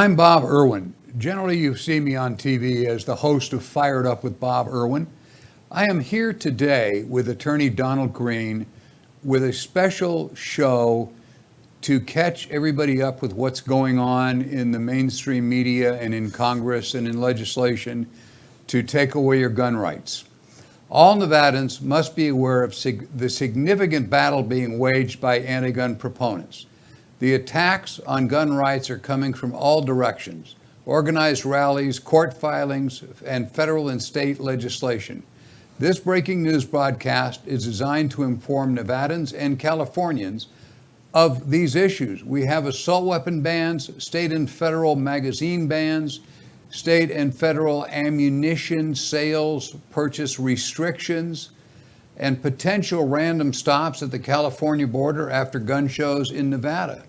I'm Bob Irwin. Generally, you see me on TV as the host of Fired Up with Bob Irwin. I am here today with attorney Donald Green with a special show to catch everybody up with what's going on in the mainstream media and in Congress and in legislation to take away your gun rights. All Nevadans must be aware of the significant battle being waged by anti-gun proponents. The attacks on gun rights are coming from all directions: organized rallies, court filings, and federal and state legislation. This breaking news broadcast is designed to inform Nevadans and Californians of these issues. We have assault weapon bans, state and federal magazine bans, state and federal ammunition sales purchase restrictions, and potential random stops at the California border after gun shows in Nevada.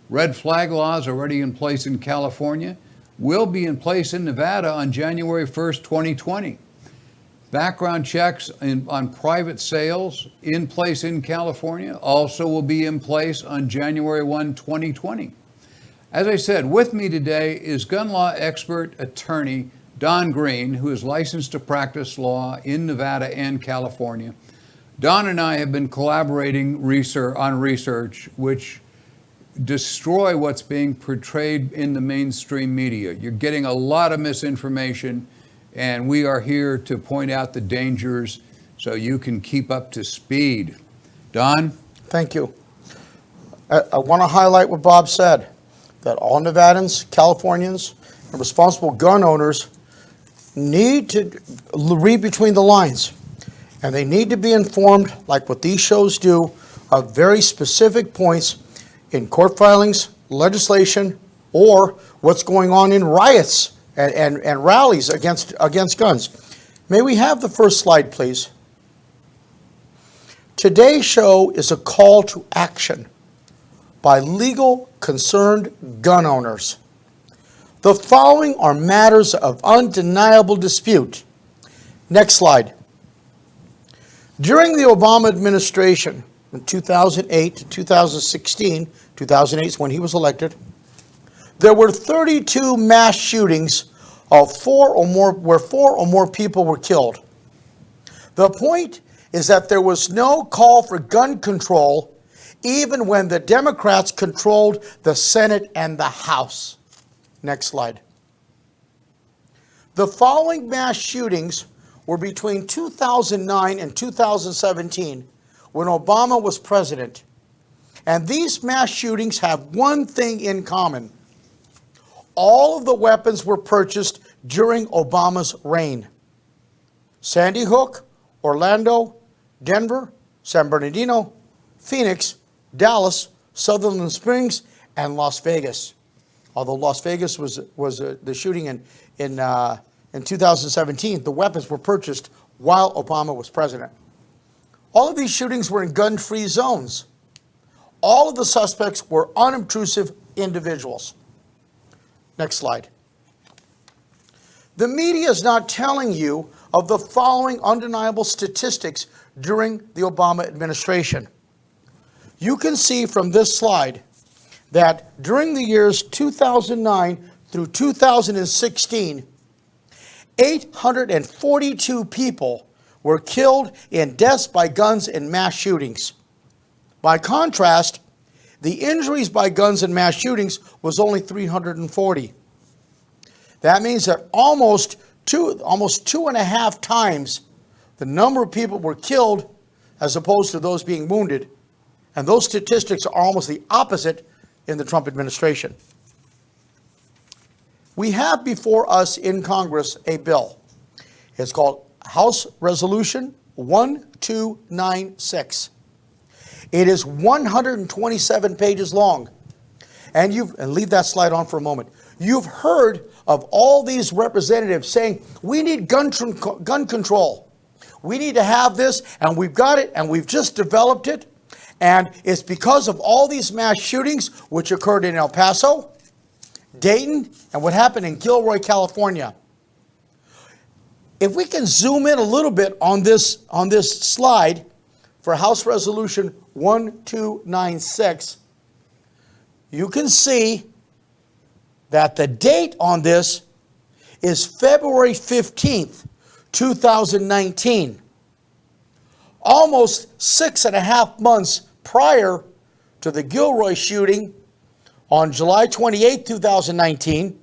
Red flag laws already in place in California will be in place in Nevada on January 1st, 2020. Background checks on private sales in place in California also will be in place on January 1, 2020. As I said, with me today is gun law expert attorney Don Green, who is licensed to practice law in Nevada and California. Don and I have been collaborating on research which destroy what's being portrayed in the mainstream media. You're getting a lot of misinformation, and we are here to point out the dangers so you can keep up to speed. Don? Thank you. I want to highlight what Bob said, that all Nevadans, Californians, and responsible gun owners need to read between the lines, and they need to be informed, like what these shows do, of very specific points in court filings, legislation, or what's going on in riots and rallies against guns. May we have the first slide, please? Today's show is a call to action by legal concerned gun owners. The following are matters of undeniable dispute. Next slide. During the Obama administration, from 2008 to 2016, 2008 is when he was elected, there were 32 mass shootings of where four or more people were killed. The point is that there was no call for gun control even when the Democrats controlled the Senate and the House. Next slide. The following mass shootings were between 2009 and 2017, when Obama was president. And these mass shootings have one thing in common. All of the weapons were purchased during Obama's reign. Sandy Hook, Orlando, Denver, San Bernardino, Phoenix, Dallas, Sutherland Springs, and Las Vegas. Although Las Vegas was the shooting in 2017, the weapons were purchased while Obama was president. All of these shootings were in gun-free zones. All of the suspects were unobtrusive individuals. Next slide. The media is not telling you of the following undeniable statistics during the Obama administration. You can see from this slide that during the years 2009 through 2016, 842 people were killed in deaths by guns in mass shootings. By contrast, the injuries by guns in mass shootings was only 340. That means that almost two and a half times the number of people were killed as opposed to those being wounded. And those statistics are almost the opposite in the Trump administration. We have before us in Congress a bill. It's called House Resolution 1296. It is 127 pages long. And leave that slide on for a moment. You've heard of all these representatives saying, we need gun control. We need to have this, and we've got it, and we've just developed it. And it's because of all these mass shootings which occurred in El Paso, Dayton, and what happened in Gilroy, California. If we can zoom in a little bit on this slide for House Resolution 1296, you can see that the date on this is February 15th, 2019. Almost 6.5 months prior to the Gilroy shooting on July 28, 2019.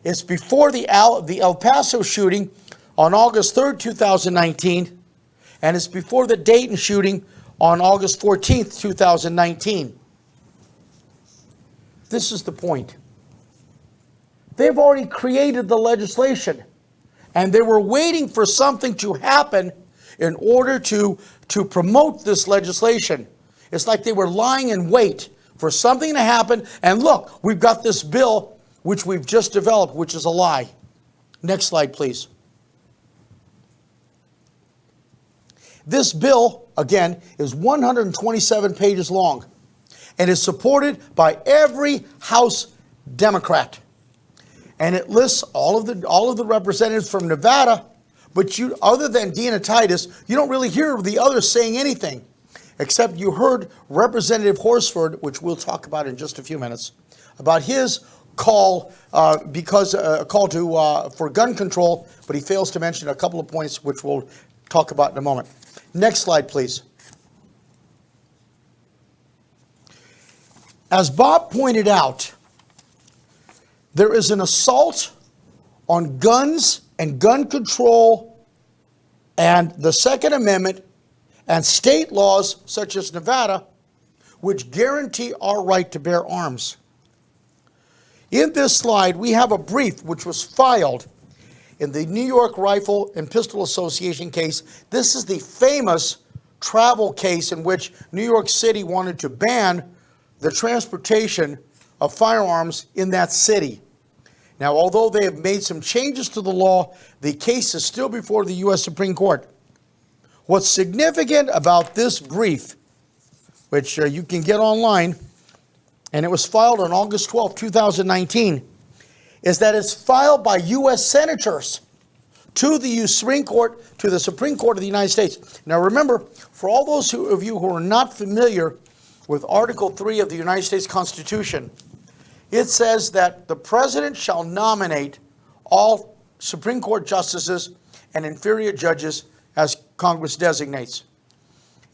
It's before the El Paso shooting on August 3rd, 2019. And it's before the Dayton shooting on August 14th, 2019. This is the point. They've already created the legislation, and they were waiting for something to happen in order to promote this legislation. It's like they were lying in wait for something to happen, and look, we've got this bill which we've just developed, which is a lie. Next slide, please. This bill, again, is 127 pages long and is supported by every House Democrat. And it lists all of the representatives from Nevada, but other than Dina Titus, you don't really hear the others saying anything, except you heard Representative Horsford, which we'll talk about in just a few minutes, about his call for gun control, but he fails to mention a couple of points which we'll talk about in a moment. Next slide, please. As Bob pointed out, there is an assault on guns and gun control and the Second Amendment and state laws such as Nevada, which guarantee our right to bear arms. In this slide, we have a brief which was filed in the New York Rifle and Pistol Association case. This is the famous travel case in which New York City wanted to ban the transportation of firearms in that city. Now, although they have made some changes to the law, the case is still before the U.S. Supreme Court. What's significant about this brief, which you can get online, and it was filed on August 12, 2019, is that it's filed by U.S. senators to the Supreme Court, to the Supreme Court of the United States. Now remember, for all those of you who are not familiar with Article 3 of the United States Constitution, it says that the president shall nominate all Supreme Court justices and inferior judges as Congress designates.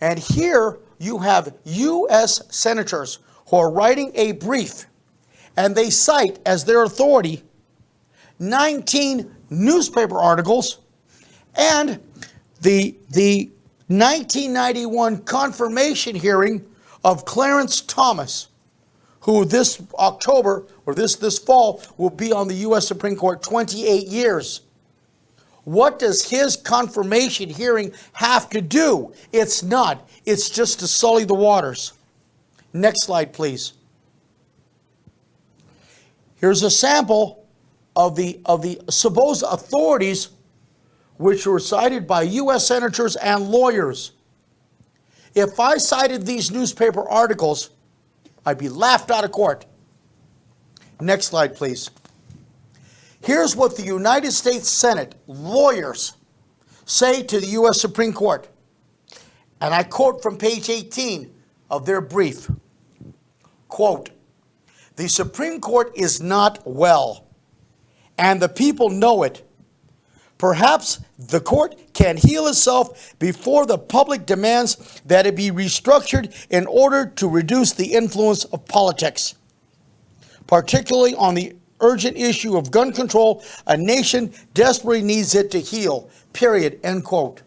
And here you have U.S. senators who are writing a brief, and they cite as their authority 19 newspaper articles and the 1991 confirmation hearing of Clarence Thomas, who this October, or this fall, will be on the U.S. Supreme Court 28 years. What does his confirmation hearing have to do? It's not. It's just to sully the waters. Next slide, please. Here's a sample of the supposed authorities which were cited by U.S. senators and lawyers. If I cited these newspaper articles, I'd be laughed out of court. Next slide, please. Here's what the United States Senate lawyers say to the U.S. Supreme Court. And I quote from page 18 of their brief. Quote, "The Supreme Court is not well, and the people know it. Perhaps the court can heal itself before the public demands that it be restructured in order to reduce the influence of politics, particularly on the urgent issue of gun control. A nation desperately needs it to heal, period," end quote.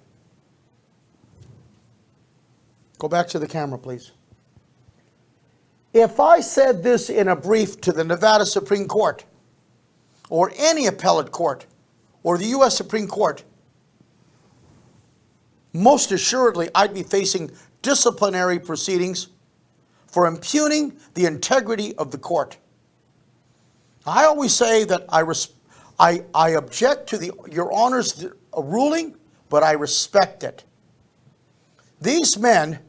Go back to the camera, please. If I said this in a brief to the Nevada Supreme Court, or any appellate court, or the U.S. Supreme Court, most assuredly I'd be facing disciplinary proceedings for impugning the integrity of the court. I always say that I object to Your Honor's ruling, but I respect it. These men,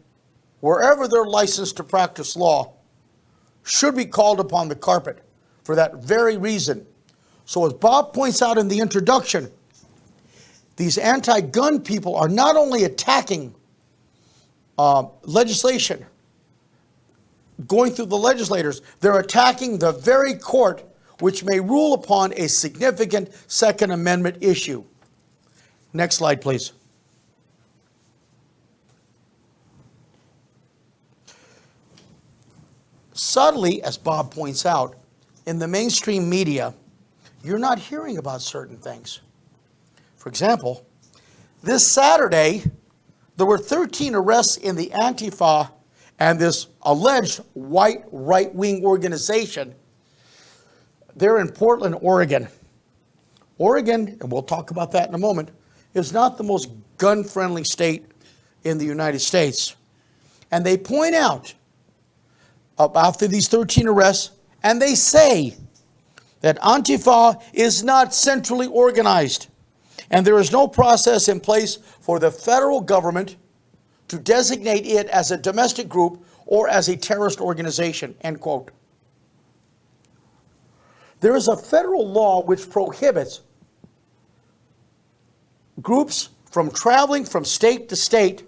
wherever they're licensed to practice law, should be called upon the carpet for that very reason. So as Bob points out in the introduction, these anti-gun people are not only attacking legislation, going through the legislators, they're attacking the very court which may rule upon a significant Second Amendment issue. Next slide, please. Subtly, as Bob points out, in the mainstream media, you're not hearing about certain things. For example, this Saturday, there were 13 arrests in the Antifa and this alleged white right-wing organization. They're in Portland, Oregon. Oregon, and we'll talk about that in a moment, is not the most gun-friendly state in the United States. And they point out about these 13 arrests, and they say that Antifa is not centrally organized, and there is no process in place for the federal government to designate it as a domestic group or as a terrorist organization, end quote. There is a federal law which prohibits groups from traveling from state to state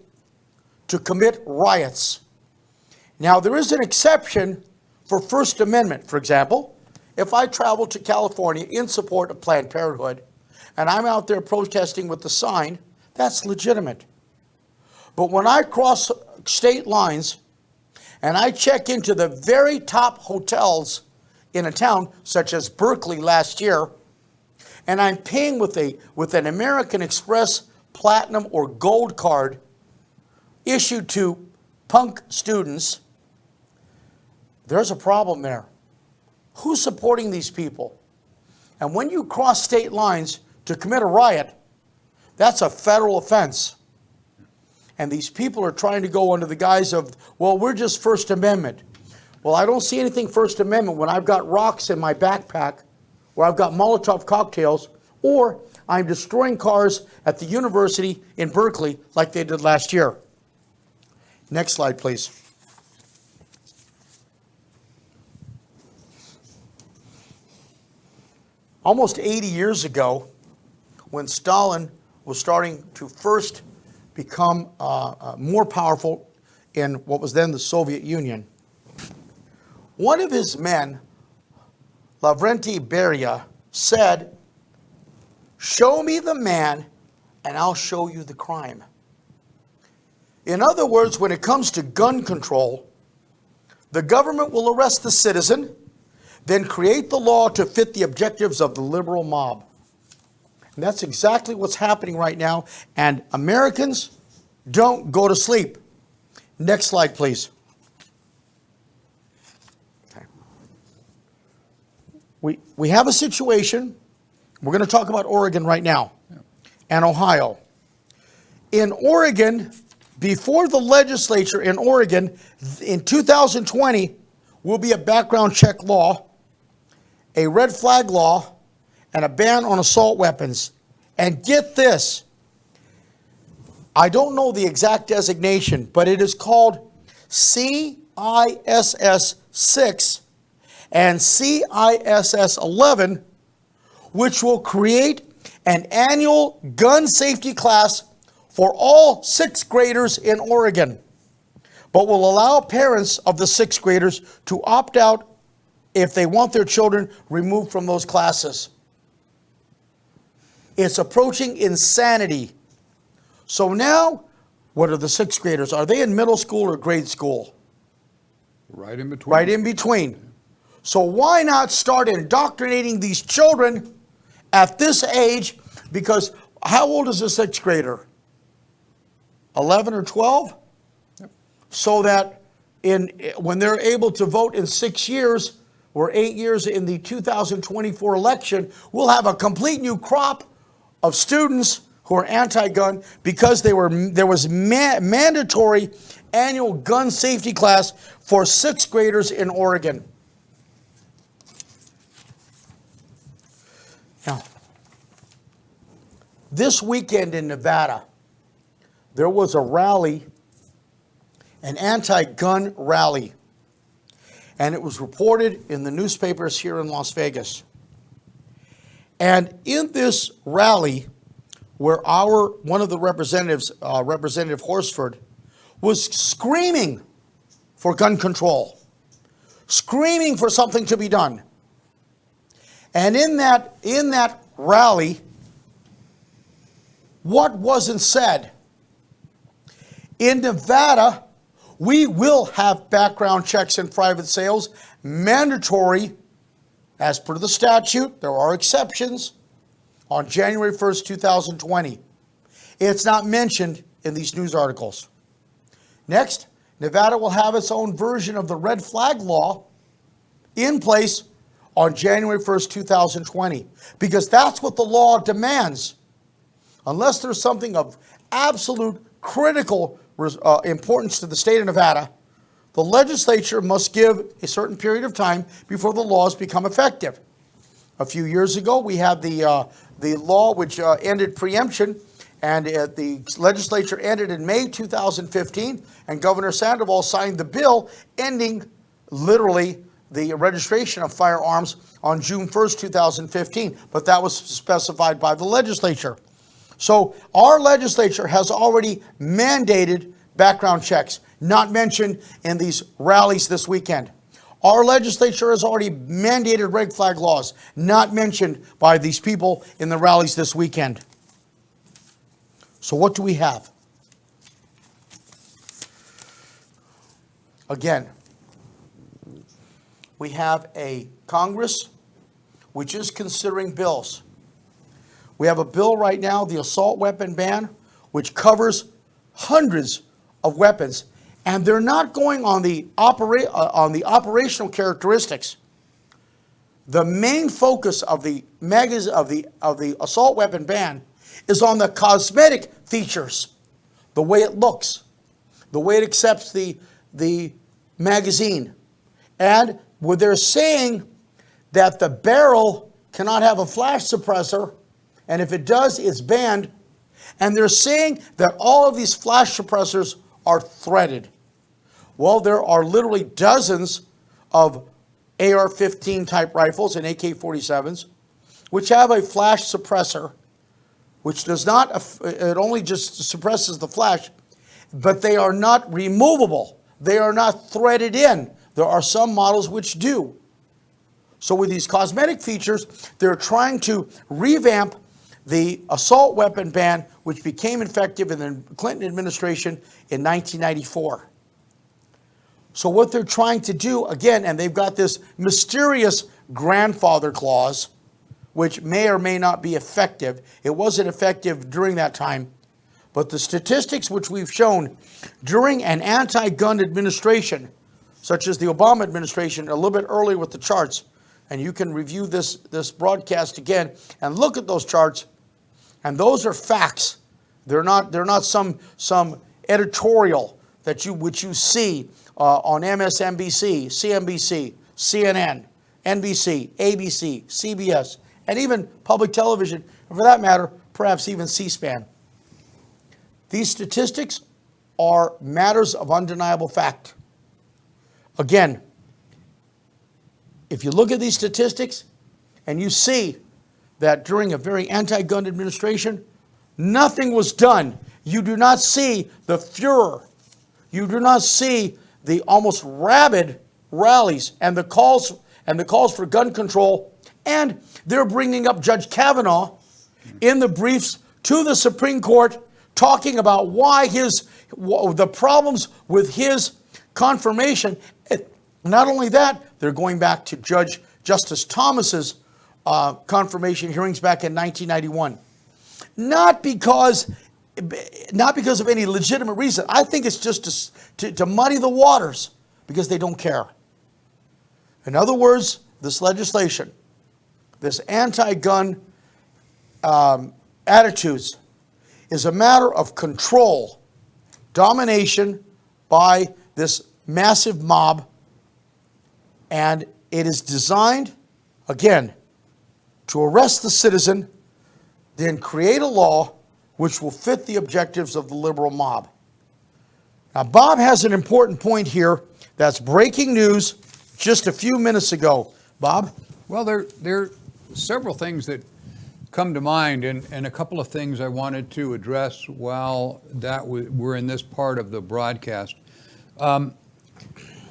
to commit riots. Now, there is an exception for First Amendment. For example, if I travel to California in support of Planned Parenthood and I'm out there protesting with the sign, that's legitimate. But when I cross state lines and I check into the very top hotels in a town, such as Berkeley last year, and I'm paying with an American Express Platinum or Gold card issued to punk students, there's a problem there. Who's supporting these people? And when you cross state lines to commit a riot, that's a federal offense. And these people are trying to go under the guise of, well, we're just First Amendment. Well, I don't see anything First Amendment when I've got rocks in my backpack, or I've got Molotov cocktails, or I'm destroying cars at the university in Berkeley like they did last year. Next slide, please. Almost 80 years ago, when Stalin was starting to first become more powerful in what was then the Soviet Union, one of his men, Lavrentiy Beria, said, "Show me the man and I'll show you the crime." In other words, when it comes to gun control, the government will arrest the citizen, then create the law to fit the objectives of the liberal mob. And that's exactly what's happening right now, and Americans don't go to sleep. Next slide, please. Okay. We have a situation. We're going to talk about Oregon right now, and Ohio. In Oregon, before the legislature in Oregon, in 2020, will be a background check law, a red flag law, and a ban on assault weapons. And get this, I don't know the exact designation, but it is called CISS 6 and CISS 11, which will create an annual gun safety class for all sixth graders in Oregon, but will allow parents of the sixth graders to opt out if they want their children removed from those classes. It's approaching insanity. So now, what are the sixth graders? Are they in middle school or grade school? Right in between. Right in between. So why not start indoctrinating these children at this age? Because how old is a sixth grader? 11 or 12? Yep. So that when they're able to vote in 6 years or 8 years in the 2024 election, we'll have a complete new crop of students who are anti-gun because there was mandatory annual gun safety class for sixth graders in Oregon. Now, this weekend in Nevada, there was a rally, an anti-gun rally, and it was reported in the newspapers here in Las Vegas. And in this rally, where one of the representatives, Representative Horsford, was screaming for gun control, screaming for something to be done. And in that rally, what wasn't said? In Nevada, we will have background checks in private sales, mandatory as per the statute. There are exceptions on January 1st, 2020. It's not mentioned in these news articles. Next, Nevada will have its own version of the red flag law in place on January 1st, 2020, because that's what the law demands. Unless there's something of absolute critical importance to the state of Nevada, the legislature must give a certain period of time before the laws become effective. A few years ago, we had the law which ended preemption, and the legislature ended in May 2015, and Governor Sandoval signed the bill ending literally the registration of firearms on June 1st, 2015, but that was specified by the legislature. So our legislature has already mandated background checks, not mentioned in these rallies this weekend. Our legislature has already mandated red flag laws, not mentioned by these people in the rallies this weekend. So what do we have? Again, we have a Congress which is considering bills. We have a bill right now, the assault weapon ban, which covers hundreds of weapons, and they're not going on the operational characteristics. The main focus of the assault weapon ban is on the cosmetic features, the way it looks, the way it accepts the magazine, and where they're saying that the barrel cannot have a flash suppressor, and if it does, it's banned. And they're saying that all of these flash suppressors are threaded. Well, there are literally dozens of AR-15 type rifles and AK-47s which have a flash suppressor, which does not, it only just suppresses the flash, but they are not removable. They are not threaded in. There are some models which do. So with these cosmetic features, they're trying to revamp the assault weapon ban, which became effective in the Clinton administration in 1994. So what they're trying to do, again, and they've got this mysterious grandfather clause, which may or may not be effective. It wasn't effective during that time. But the statistics which we've shown during an anti-gun administration, such as the Obama administration, a little bit earlier with the charts, and you can review this broadcast again and look at those charts, and those are facts. They're not some editorial which you see on MSNBC, CNBC, CNN, NBC, ABC, CBS, and even public television, and for that matter, perhaps even C-SPAN. These statistics are matters of undeniable fact. Again, if you look at these statistics and you see that during a very anti-gun administration, nothing was done. You do not see the furor. You do not see the almost rabid rallies and the calls for gun control. And they're bringing up Judge Kavanaugh in the briefs to the Supreme Court, talking about why the problems with his confirmation. Not only that, they're going back to Justice Thomas's confirmation hearings back in 1991. Not because of any legitimate reason. I think it's just to muddy the waters because they don't care. In other words, this legislation, this anti-gun attitudes, is a matter of control, domination by this massive mob, and it is designed, again, to arrest the citizen, then create a law which will fit the objectives of the liberal mob. Now, Bob has an important point here that's breaking news just a few minutes ago. Bob? Well, there are several things that come to mind, and a couple of things I wanted to address while we're in this part of the broadcast.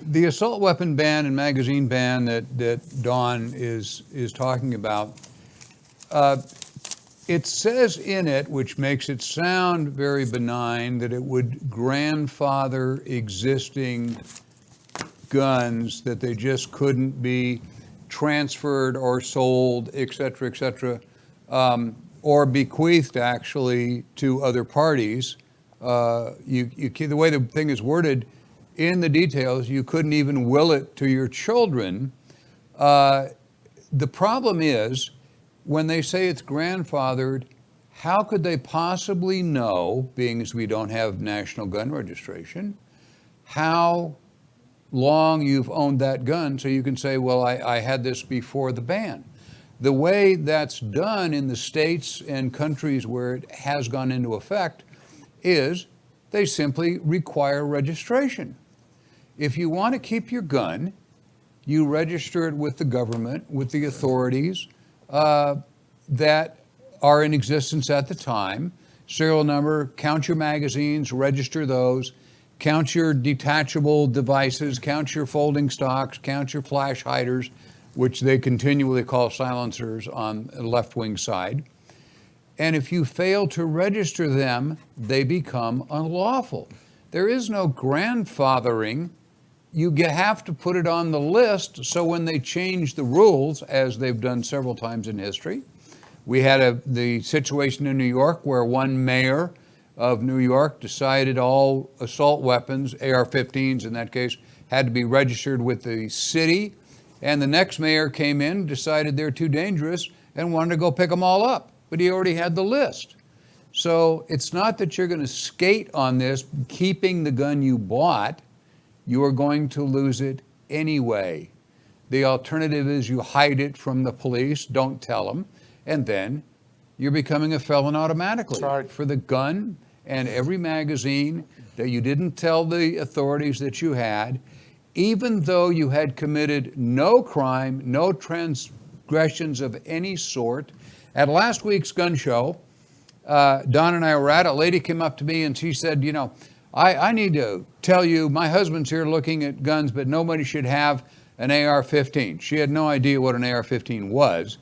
The assault weapon ban and magazine ban that Dawn is talking about, it says in it, which makes it sound very benign, that it would grandfather existing guns, that they just couldn't be transferred or sold, et cetera, or bequeathed actually to other parties. The way the thing is worded in the details, you couldn't even will it to your children. The problem is, when they say it's grandfathered, how could they possibly know, being as we don't have national gun registration, how long you've owned that gun so you can say, well, I had this before the ban. The way that's done in the states and countries where it has gone into effect is they simply require registration. If you want to keep your gun, you register it with the government, with the authorities that are in existence at the time. Serial number, count your magazines, register those, count your detachable devices, count your folding stocks, count your flash hiders, which they continually call silencers on the left wing side. And if you fail to register them, they become unlawful. There is no grandfathering. You have to put it on the list, so when they change the rules, as they've done several times in history, we had the situation in New York where one mayor of New York decided all assault weapons, AR-15s in that case, had to be registered with the city, and the next mayor came in, decided they're too dangerous, and wanted to go pick them all up, but he already had the list. So it's not that you're going to skate on this, keeping the gun you bought. You are going to lose it anyway. The alternative is you hide it from the police, don't tell them, and then you're becoming a felon automatically. That's right. For the gun and every magazine that you didn't tell the authorities that you had, even though you had committed no crime, no transgressions of any sort. At last week's gun show, Don and I were at it. A lady came up to me and she said, you know, I need to tell you, my husband's here looking at guns, but nobody should have an AR-15. She had no idea what an AR-15 was.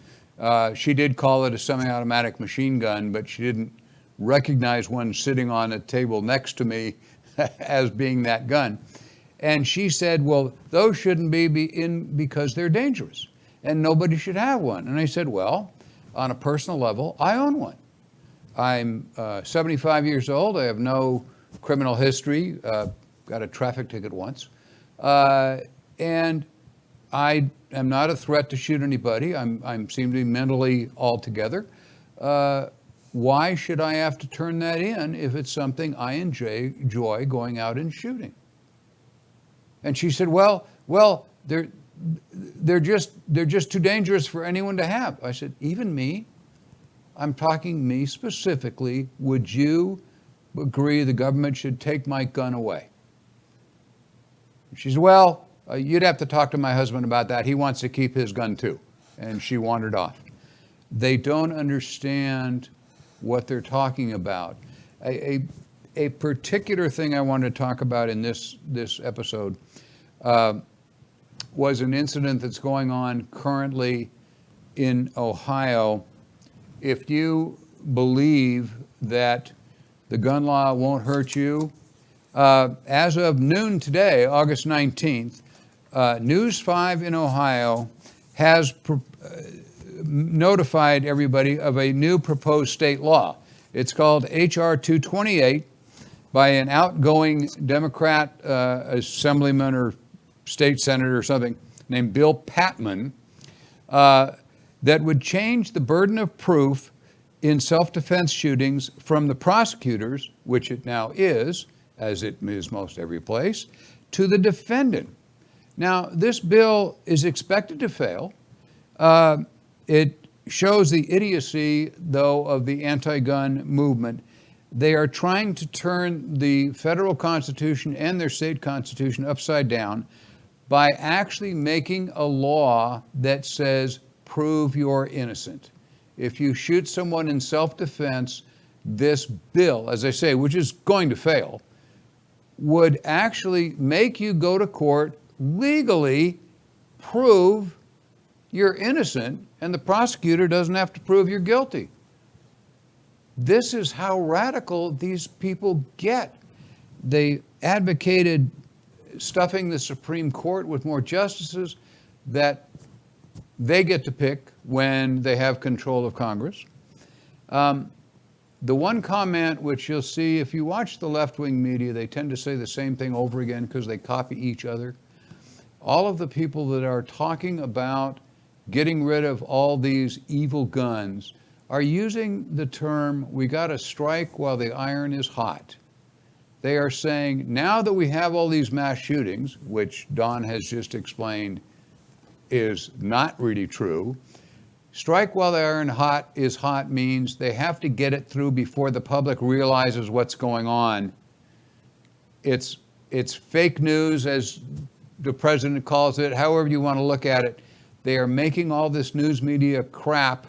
She did call it a semi-automatic machine gun, but she didn't recognize one sitting on a table next to me as being that gun. And she said, well, those shouldn't be in because they're dangerous and nobody should have one. And I said, well, on a personal level, I own one. I'm 75 years old. I have no criminal history, got a traffic ticket once. And I am not a threat to shoot anybody. I'm seem to be mentally all together. Why should I have to turn that in if it's something I enjoy going out and shooting? And she said, well, they're just too dangerous for anyone to have. I said, even me? I'm talking me specifically. Would you agree the government should take my gun away? She said, well, you'd have to talk to my husband about that. He wants to keep his gun too. And she wandered off. They don't understand what they're talking about. A particular thing I wanted to talk about in this episode was an incident that's going on currently in Ohio. If you believe that the gun law won't hurt you, as of noon today, August 19th, News 5 in Ohio has notified everybody of a new proposed state law. It's called H.R. 228 by an outgoing Democrat assemblyman or state senator or something named Bill Patman, that would change the burden of proof in self-defense shootings from the prosecutors, which it now is, as it is most every place, to the defendant. Now, this bill is expected to fail. It shows the idiocy, though, of the anti-gun movement. They are trying to turn the federal constitution and their state constitution upside down by actually making a law that says, prove you're innocent. If you shoot someone in self-defense, this bill, as I say, which is going to fail, would actually make you go to court, legally prove you're innocent, and the prosecutor doesn't have to prove you're guilty. This is how radical these people get. They advocated stuffing the Supreme Court with more justices that they get to pick when they have control of Congress. The one comment which you'll see if you watch the left-wing media, they tend to say the same thing over again because they copy each other. All of the people that are talking about getting rid of all these evil guns are using the term, we got to strike while the iron is hot. They are saying, now that we have all these mass shootings, which Don has just explained is not really true, strike while the iron is hot means they have to get it through before the public realizes what's going on. It's fake news, as the president calls it, however you want to look at it. They are making all this news media crap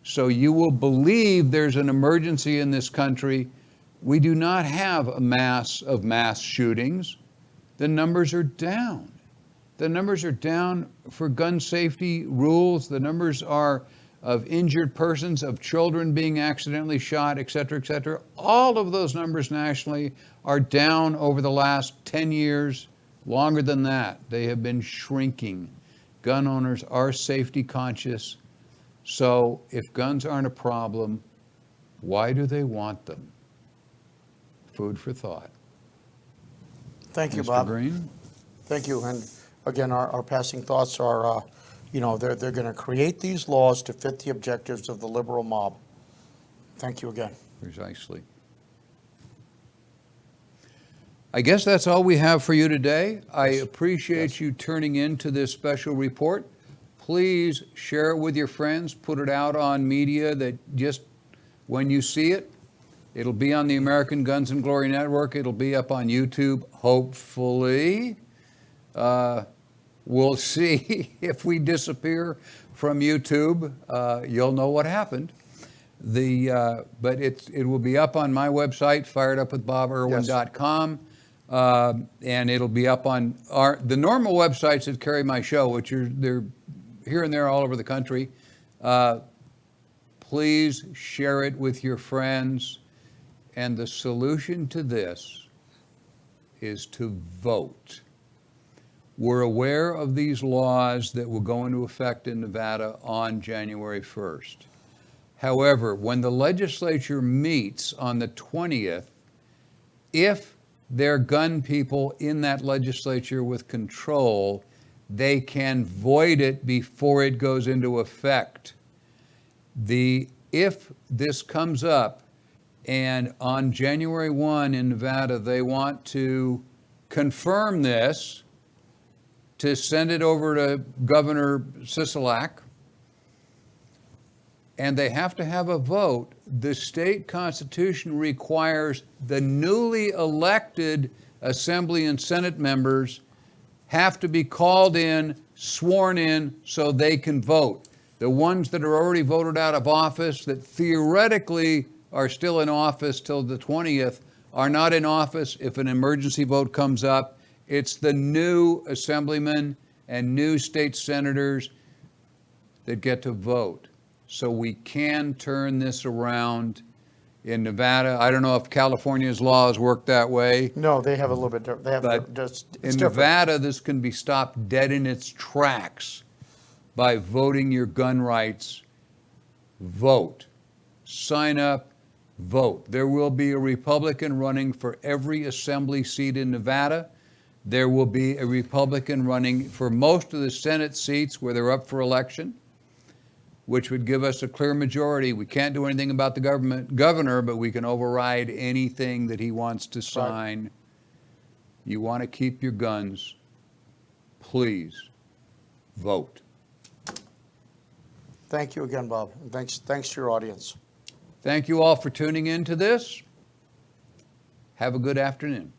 so you will believe there's an emergency in this country. We do not have a mass of mass shootings. The numbers are down. The numbers are down for gun safety rules. The numbers are of injured persons, of children being accidentally shot, et cetera, et cetera. All of those numbers nationally are down over the last 10 years, longer than that. They have been shrinking. Gun owners are safety conscious. So if guns aren't a problem, why do they want them? Food for thought. Thank you, Mr. Bob. Green? Thank you. And again, our passing thoughts are, they're going to create these laws to fit the objectives of the liberal mob. Thank you again. Precisely. I guess that's all we have for you today. I appreciate you turning into this special report. Please share it with your friends, put it out on media that just when you see it, it'll be on the American Guns and Glory Network. It'll be up on YouTube, hopefully. We'll see if we disappear from YouTube. You'll know what happened. But it will be up on my website, firedupwithboberwin.com. And it'll be up on the normal websites that carry my show, which they're here and there all over the country. Please share it with your friends. And the solution to this is to vote. We're aware of these laws that will go into effect in Nevada on January 1st. However, when the legislature meets on the 20th, if there are gun people in that legislature with control, they can void it before it goes into effect. If this comes up and on January 1 in Nevada, they want to confirm this, to send it over to Governor Sisolak, and they have to have a vote. The state constitution requires the newly elected Assembly and Senate members have to be called in, sworn in, so they can vote. The ones that are already voted out of office, that theoretically are still in office till the 20th, are not in office if an emergency vote comes up. It's the new assemblymen and new state senators that get to vote. So we can turn this around in Nevada. I don't know if California's laws work that way. No, they have a little bit different. They have But just in Nevada, this can be stopped dead in its tracks by voting your gun rights. Vote. Sign up. Vote. There will be a Republican running for every assembly seat in Nevada. There will be a Republican running for most of the Senate seats where they're up for election, which would give us a clear majority. We can't do anything about the governor, but we can override anything that he wants to sign. Right. You want to keep your guns, please vote. Thank you again, Bob. And thanks to your audience. Thank you all for tuning in to this. Have a good afternoon.